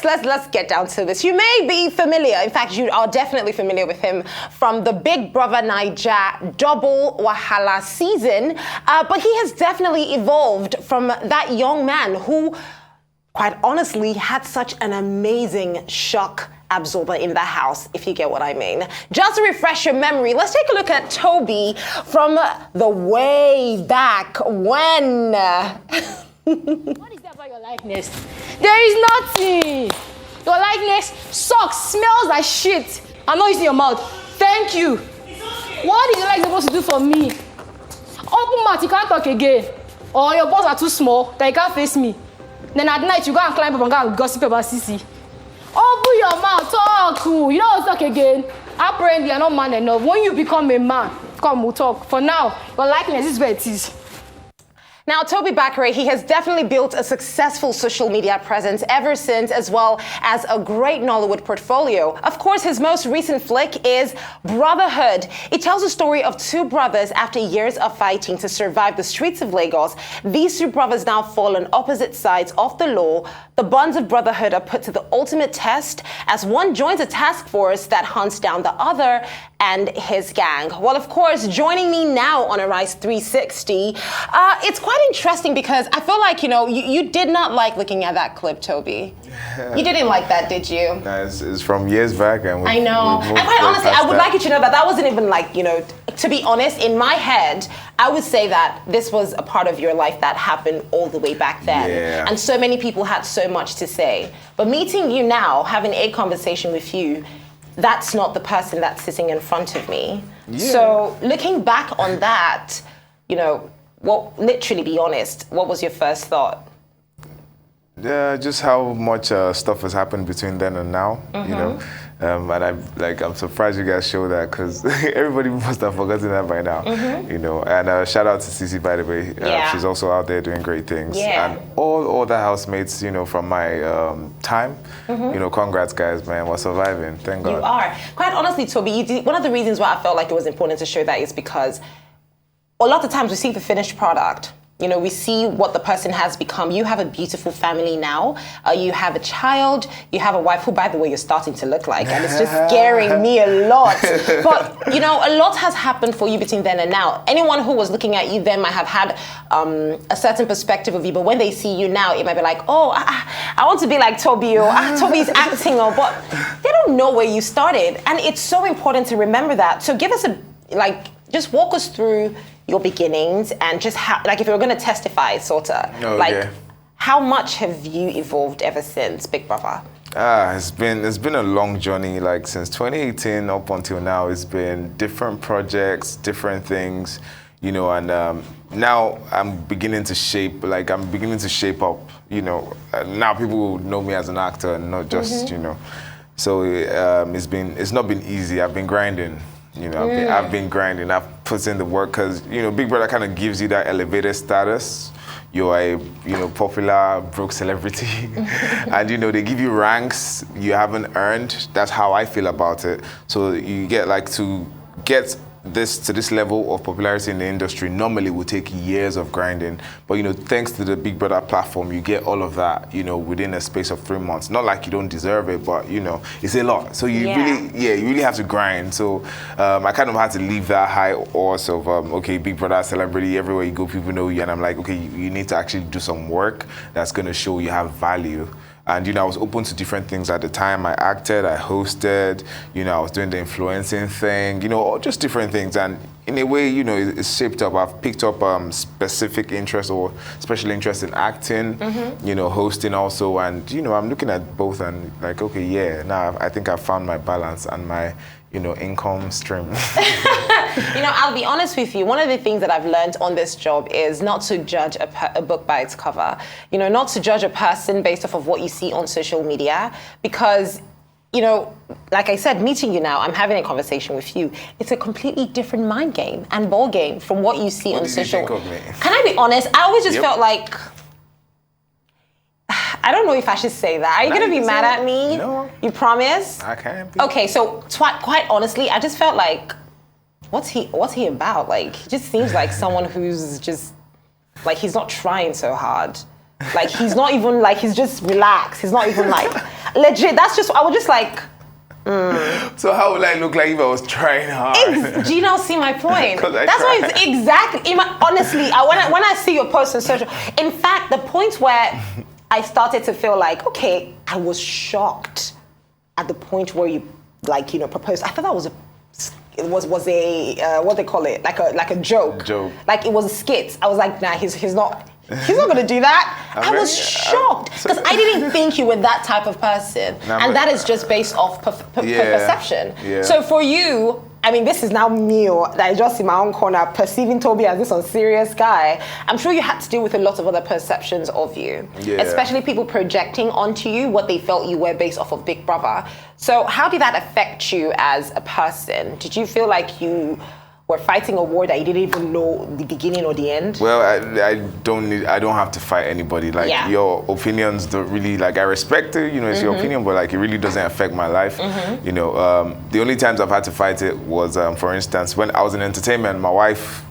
let's get down to this. You may be familiar, in fact, you are definitely familiar with him from the Big Brother Naija Double Wahala season, but he has definitely evolved from that young man who, quite honestly, had such an amazing shock absorber in the house, if you get what I mean. Just to refresh your memory, let's take a look at Tobi from the way back when. What is that about your likeness? There is nothing. Your likeness sucks, smells like shit. I'm not using your mouth. Thank you. What is your leg supposed to do for me? Open mouth, you can't talk again. Or your balls are too small that you can't face me. Then at night you go and climb up and go and gossip about Sisi. Open your mouth, talk. You don't talk again. Apparently you're not man enough. When you become a man, come, we'll talk. For now, your likeness is where it is. Now, Tobi Bakre, he has definitely built a successful social media presence ever since, as well as a great Nollywood portfolio. Of course, his most recent flick is Brotherhood. It tells the story of two brothers after years of fighting to survive the streets of Lagos. These two brothers now fall on opposite sides of the law. The bonds of brotherhood are put to the ultimate test as one joins a task force that hunts down the other and his gang. Well, of course, joining me now on Arise 360, it's quite interesting because I feel like, you did not like looking at that clip, Tobi. You didn't like that, did you? No, it's from years back. And I know. And quite honestly, I would like you to know that wasn't even like, to be honest, in my head, I would say that this was a part of your life that happened all the way back then. Yeah. And so many people had so much to say. But meeting you now, having a conversation with you, that's not the person that's sitting in front of me. Yeah. So looking back on that, literally be honest, what was your first thought? Yeah, just how much stuff has happened between then and now, and I'm surprised you guys show that because everybody must have forgotten that by now, and shout out to Sisi, by the way. She's also out there doing great things. Yeah. And all the housemates, from my time, congrats guys, man, we're surviving, thank God. You are. Quite honestly, Tobi, one of the reasons why I felt like it was important to show that is because a lot of times we see the finished product. We see what the person has become. You have a beautiful family now. You have a child. You have a wife who, by the way, you're starting to look like. And it's just scaring me a lot. But, a lot has happened for you between then and now. Anyone who was looking at you then might have had a certain perspective of you. But when they see you now, it might be like, oh, I want to be like Tobi. Or Tobi's acting. But they don't know where you started. And it's so important to remember that. So give us just walk us through your beginnings and just how, if you were going to testify, how much have you evolved ever since Big Brother? It's been a long journey, since 2018 up until now. It's been different projects, different things, and now I'm beginning to shape up, now people will know me as an actor and not just, so it's not been easy. I've been grinding. I've been grinding. I've put in the work because Big Brother kind of gives you that elevated status. You're a popular broke celebrity, and they give you ranks you haven't earned. That's how I feel about it. So you get to get this level of popularity in the industry normally would take years of grinding, but thanks to the Big Brother platform, you get all of that within a space of 3 months. Not like you don't deserve it, but it's a lot. So you really have to grind. So I kind of had to leave that high horse of okay, Big Brother celebrity, everywhere you go people know you, and I'm like, okay, you need to actually do some work that's going to show you have value. And I was open to different things at the time. I acted, I hosted, I was doing the influencing thing, just different things. And in a way, it's shaped up. I've picked up specific interest or special interest in acting, hosting also. And, I'm looking at both and okay, yeah, now I think I've found my balance and my, income stream. I'll be honest with you. One of the things that I've learned on this job is not to judge a book by its cover. Not to judge a person based off of what you see on social media, because, like I said, meeting you now, I'm having a conversation with you. It's a completely different mind game and ball game from what you see on social. What did you think of me? Can I be honest? I always just felt like, I don't know if I should say that. Are you going to be mad at me? No. You promise? I can't be. Okay, so quite honestly, I just felt like, what's he about? He just seems like someone who's just, he's not trying so hard. He's not even, he's just relaxed. He's not even Legit, that's just, I was just like, So how would I look like if I was trying hard? do you not see my point? 'Cause I That's why tried. it's exactly, honestly, when I see your post on social, in fact, the point where I started to feel like, okay, I was shocked at the point where you, like, you know, proposed. I thought that was was a what they call it, like a joke. Like it was a skit. I was like, nah, he's not gonna do that. I was shocked because I didn't think you were that type of person, and that is just based off perception. Yeah. So for you, I mean, this is now me that I just in my own corner perceiving Tobi as this unserious guy. I'm sure you had to deal with a lot of other perceptions of you, especially people projecting onto you what they felt you were based off of Big Brother. So how did that affect you as a person? Did you feel like you were fighting a war that you didn't even know the beginning or the end? Well, I don't have to fight anybody. Like your opinions don't really, like, I respect it, you know, it's your opinion, but like it really doesn't affect my life. You know, the only times I've had to fight it was, for instance, when I was in entertainment, my wife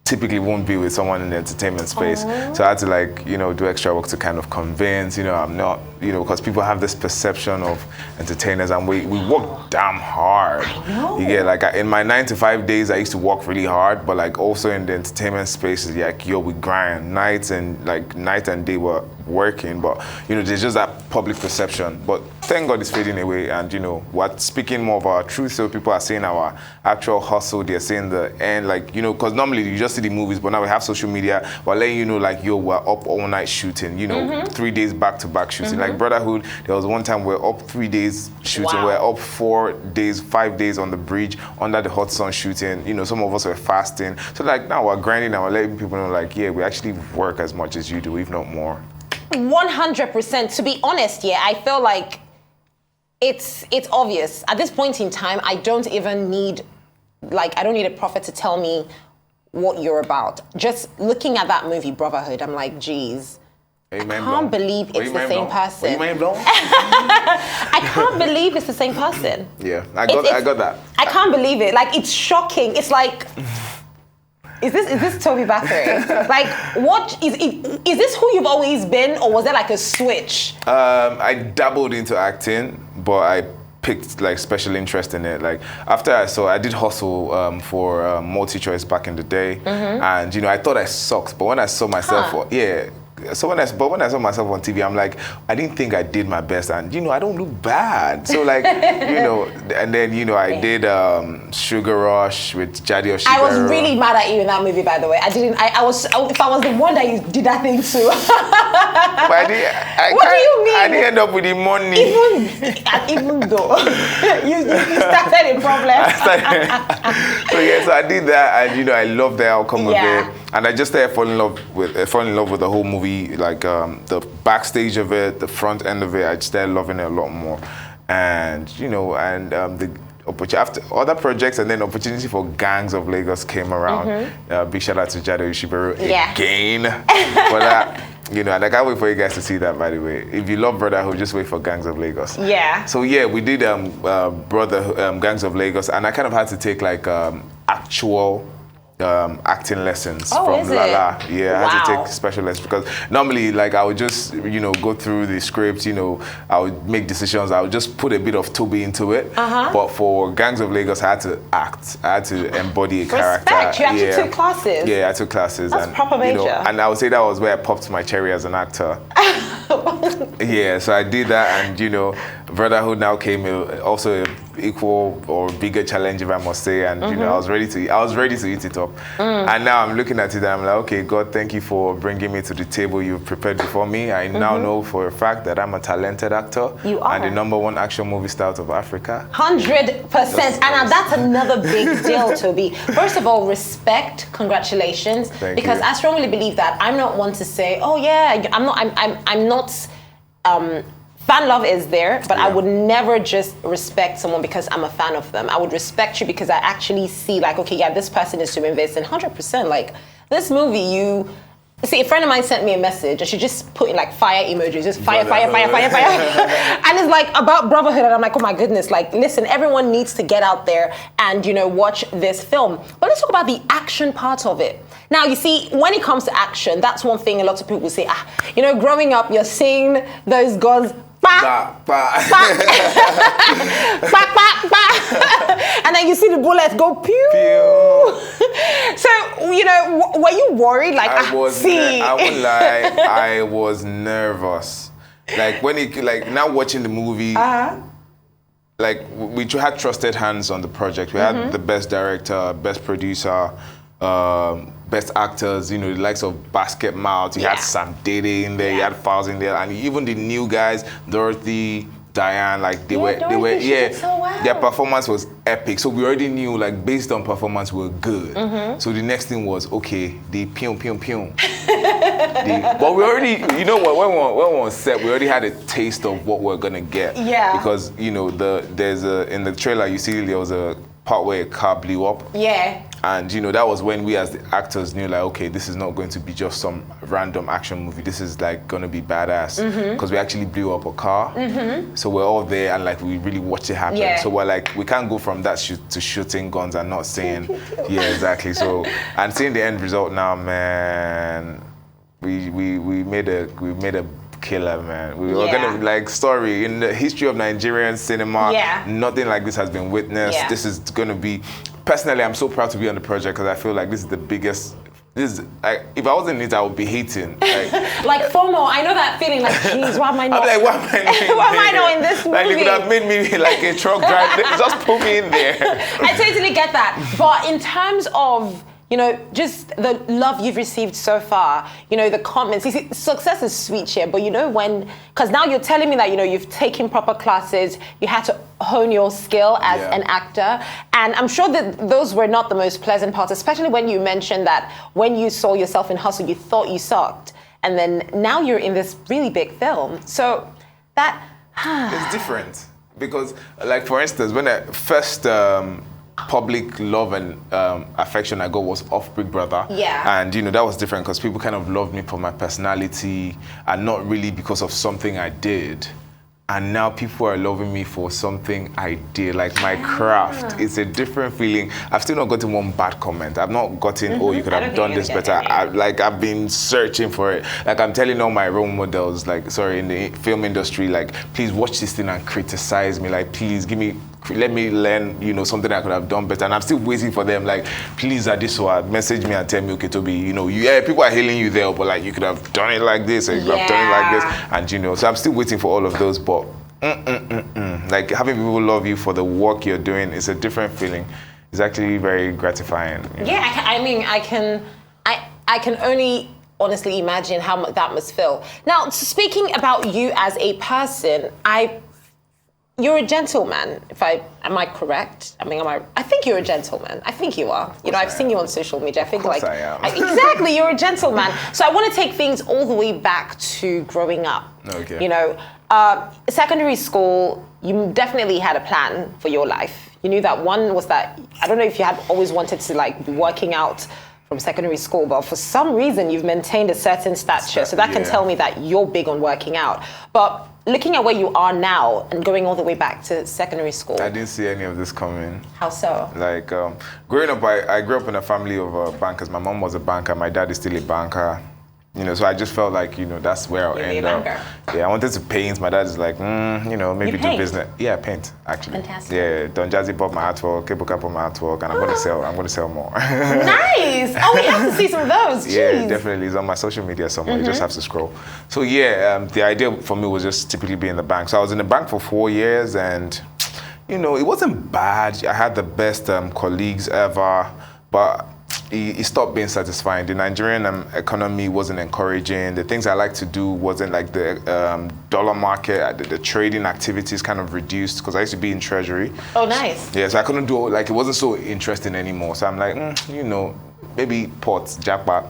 typically won't be with someone in the entertainment space. So I had to, like, you know, do extra work to kind of convince, you know, I'm not, you know, because people have this perception of entertainers and we work damn hard. I know. You get, like, in my 9 to 5 days, I used to work really hard, but like also in the entertainment space, like, yo, we grind night and day we're working, but you know, there's just that public perception. But thank God it's fading away, and you know, we're speaking more of our truth, so people are seeing our actual hustle, they're seeing the end, like, you know, because normally you just see the movies, but now we have social media, we're letting you know, like, yo, we're up all night shooting, you know, 3 days back-to-back shooting. Like Brotherhood, there was one time we're up 3 days shooting, we're up 4 days, 5 days on the bridge, under the hot sun shooting, you know, some of us were fasting. So like now we're grinding and we're letting people know, like, yeah, we actually work as much as you do, if not more. 100%. To be honest, I feel like it's obvious. At this point in time, I don't need a prophet to tell me what you're about. Just looking at that movie, Brotherhood, I'm like, geez, I can't believe it's the same person. I can't believe it's the same person. Yeah, I got that. I can't believe it. Like, it's shocking. It's like, is this Tobi Bakre? Like, what is this who you've always been, or was there like a switch? I dabbled into acting, but I picked like special interest in it. Like after I did hustle for multi-choice back in the day, and you know, I thought I sucked, but when I saw myself, so when I saw myself on TV, I'm like, I didn't think I did my best, and you know, I don't look bad. So like, you know, and then you know, I did Sugar Rush with Jadi Oshibero. I was really mad at you in that movie, by the way. I was if I was the one that you did that thing to. But what do you mean? I didn't end up with the money. Even though you started a problem. So I did that, and you know, I loved the outcome of it. And I just started falling in love with the whole movie, like the backstage of it, the front end of it. I just started loving it a lot more, and you know, and the after other projects, and then opportunity for Gangs of Lagos came around. Big shout out to Jadi Oshibero again for that. You know, and I can't wait for you guys to see that, by the way. If you love Brotherhood, just wait for Gangs of Lagos. Yeah. So yeah, we did Gangs of Lagos, and I kind of had to take like actual acting lessons from Lala. Yeah, I had to take special lessons because normally, like, I would just, you know, go through the script, you know, I would make decisions, I would just put a bit of Tobi into it. But for Gangs of Lagos, I had to act, I had to embody a character. You actually took classes? Yeah, I took classes. That's proper major. You know, and I would say that was where I popped my cherry as an actor. Yeah, so I did that, and you know, Brotherhood now came also equal or bigger challenge, if I must say, and you know, I was ready to eat it up. And now I'm looking at it and I'm like, okay, God, thank you for bringing me to the table you've prepared before me. I now know for a fact that I'm a talented actor. You are. And the #1 action movie star out of Africa. 100%. And that's another big deal, Tobi. First of all, respect, congratulations. Thank you. I strongly believe that I'm not one to say, oh yeah, I'm not fan love is there, but I would never just respect someone because I'm a fan of them. I would respect you because I actually see, like, okay, yeah, this person is doing this, and 100%, like, this movie, see, a friend of mine sent me a message, and she just put in, like, fire emojis, just fire. And it's, like, about Brotherhood, and I'm like, oh my goodness, like, listen, everyone needs to get out there and, you know, watch this film. But let's talk about the action part of it. Now, you see, when it comes to action, that's one thing a lot of people say, you know, growing up, you're seeing those guns, bah, And then you see the bullets go pew. So, you know, were you worried? Like, I won't lie, I was nervous. Like when now watching the movie, like we had trusted hands on the project. We had the best director, best producer, best actors, you know, the likes of Basket Mouth. You had Sam Dede in there, you had Fowles in there, and even the new guys, Dorothy, Diane, like they were so well. Their performance was epic. So we already knew, like, based on performance, we were good. So the next thing was, okay, the pew. But we already, you know what, when we were on set, we already had a taste of what we're gonna get. Yeah. Because, you know, in the trailer, you see there was a part where a car blew up. Yeah. And, you know, that was when we as the actors knew, like, okay, this is not going to be just some random action movie. This is, like, going to be badass. Because we actually blew up a car. So we're all there and, like, we really watched it happen. Yeah. So we're like, we can't go from that to shooting guns and not saying, yeah, exactly. So, and seeing the end result now, man, we made a killer, man. We were gonna, like, story in the history of Nigerian cinema, nothing like this has been witnessed. This is gonna be, personally, I'm so proud to be on the project because I feel like this is the biggest. This is, like, if I wasn't in it, I would be hating. Like FOMO, I know that feeling. Like, geez, why am I not? I'm like, why am I not? Why am I not in this movie? Like, they could have made me like a truck driver. Just put me in there. I totally get that. But in terms of, you know, just the love you've received so far, you know, the comments, you see, success is sweet here, but you know because now you're telling me that, you know, you've taken proper classes, you had to hone your skill as an actor, and I'm sure that those were not the most pleasant parts, especially when you mentioned that when you saw yourself in Hustle, you thought you sucked, and then now you're in this really big film. So that... It's different, because, like, for instance, when I first... public love and affection I got was off Big Brother. And, you know, that was different because people kind of loved me for my personality and not really because of something I did. And now people are loving me for something I did, like my craft. It's a different feeling. I've still not gotten one bad comment. I've not gotten, oh, you could have done this better. I've been searching for it. Like, I'm telling all my role models, like, sorry, in the film industry, like, please watch this thing and criticize me. Like, please let me learn, you know, something I could have done better. And I'm still waiting for them, like, please, Adiswa, message me and tell me, okay, Tobi, you know, people are hailing you there, but, like, you could have done it like this, or you could have done it like this. And, you know, so I'm still waiting for all of those, but like, having people love you for the work you're doing is a different feeling. It's actually very gratifying. You know? Yeah, I can only honestly imagine how that must feel. Now, speaking about you as a person, you're a gentleman. Am I correct? I mean, I think you're a gentleman. I think you are. You know, I've seen you on social media. I think, like, I am. Exactly, you're a gentleman. So I want to take things all the way back to growing up. Okay. You know, secondary school, you definitely had a plan for your life. You knew that one was that, I don't know if you had always wanted to, like, be working out from secondary school, but for some reason you've maintained a certain stature. So that can tell me that you're big on working out. But looking at where you are now and going all the way back to secondary school. I didn't see any of this coming. How so? Like, growing up, I grew up in a family of bankers. My mom was a banker, my dad is still a banker. You know, so I just felt like, you know, that's where I'll end up. Yeah, I wanted to paint. My dad is like, you know, maybe do business. Yeah, paint, actually. Fantastic. Yeah, Don Jazzy bought my artwork, Kebuka bought my artwork, and I'm gonna sell more. Nice! Oh, we have to see some of those. Jeez. Yeah, definitely. It's on my social media somewhere. You just have to scroll. So yeah, the idea for me was just typically be in the bank. So I was in the bank for 4 years, and, you know, it wasn't bad. I had the best colleagues ever, but it stopped being satisfying. The Nigerian economy wasn't encouraging. The things I like to do wasn't, like, the dollar market, the trading activities kind of reduced because I used to be in treasury. Oh, nice. Yeah, so I couldn't do, like, it wasn't so interesting anymore. So I'm like, you know, maybe ports, jackpot.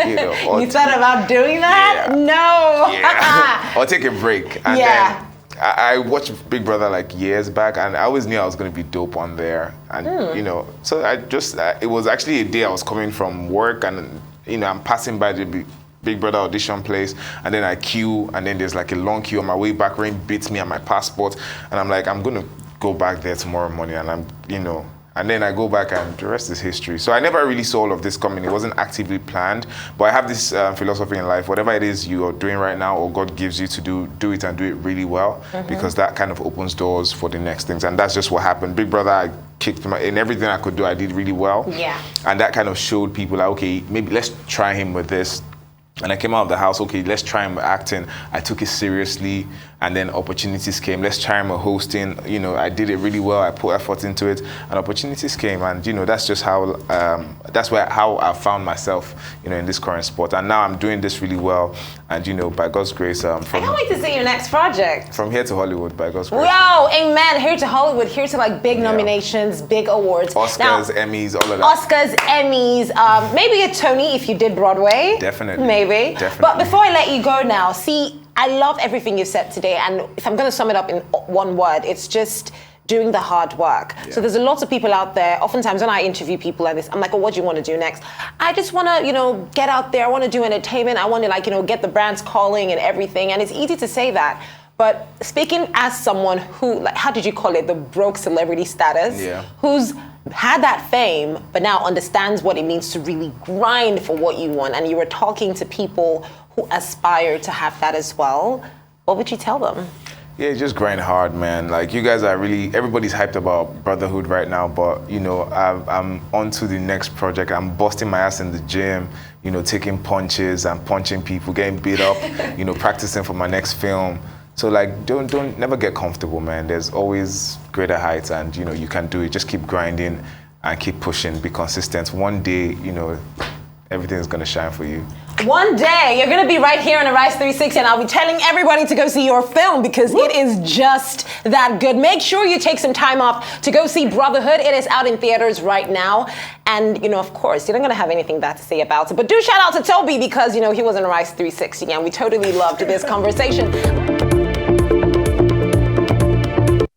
You know, you thought about doing that? Yeah. No. Yeah. Or take a break. And then I watched Big Brother, like, years back, and I always knew I was going to be dope on there. And, you know, so I just, it was actually a day I was coming from work, and, you know, I'm passing by the Big Brother audition place, and then I queue, and then there's, like, a long queue on my way back. Rain beats me at my passport, and I'm like, I'm going to go back there tomorrow morning, and I'm, you know, And then I go back and the rest is history. So I never really saw all of this coming. It wasn't actively planned. But I have this philosophy in life, whatever it is you are doing right now or God gives you to do it and do it really well, because that kind of opens doors for the next things. And that's just what happened. Big Brother, I kicked him in everything I could do. I did really well. Yeah. And that kind of showed people like, okay, maybe let's try him with this. And I came out of the house, okay, let's try him acting. I took it seriously, and then opportunities came. Let's try him hosting. You know, I did it really well. I put effort into it, and opportunities came. And you know, that's just how how I found myself, you know, in this current sport. And now I'm doing this really well. And you know, by God's grace, I can't wait to see your next project. From here to Hollywood, by God's grace. Wow, amen. Here to Hollywood, here to like big nominations, big awards. Oscars, now, Emmys, all of that. Oscars, Emmys, maybe a Tony if you did Broadway. Definitely. Maybe. Definitely. But before I let you go now, see, I love everything you said today. And if I'm going to sum it up in one word, it's just doing the hard work. Yeah. So there's a lot of people out there. Oftentimes when I interview people like this, I'm like, oh, what do you want to do next? I just want to, you know, get out there. I want to do entertainment. I want to, like, you know, get the brands calling and everything. And it's easy to say that. But speaking as someone who, like, how did you call it? The broke celebrity status. Yeah. Who's had that fame, but now understands what it means to really grind for what you want. And you were talking to people who aspire to have that as well. What would you tell them? Yeah, just grind hard, man. Like, you guys are really, everybody's hyped about Brotherhood right now, but you know, I'm on to the next project. I'm busting my ass in the gym, you know, taking punches and punching people, getting beat up, you know, practicing for my next film. So like, don't never get comfortable, man. There's always greater heights, and you know, you can do it. Just keep grinding and keep pushing, be consistent. One day, you know, everything is gonna shine for you. One day, you're gonna be right here on Arise 360, and I'll be telling everybody to go see your film because it is just that good. Make sure you take some time off to go see Brotherhood. It is out in theaters right now. And, you know, of course, you're not gonna have anything bad to say about it. But do shout out to Tobi because, you know, he was on Arise 360 and we totally loved this conversation.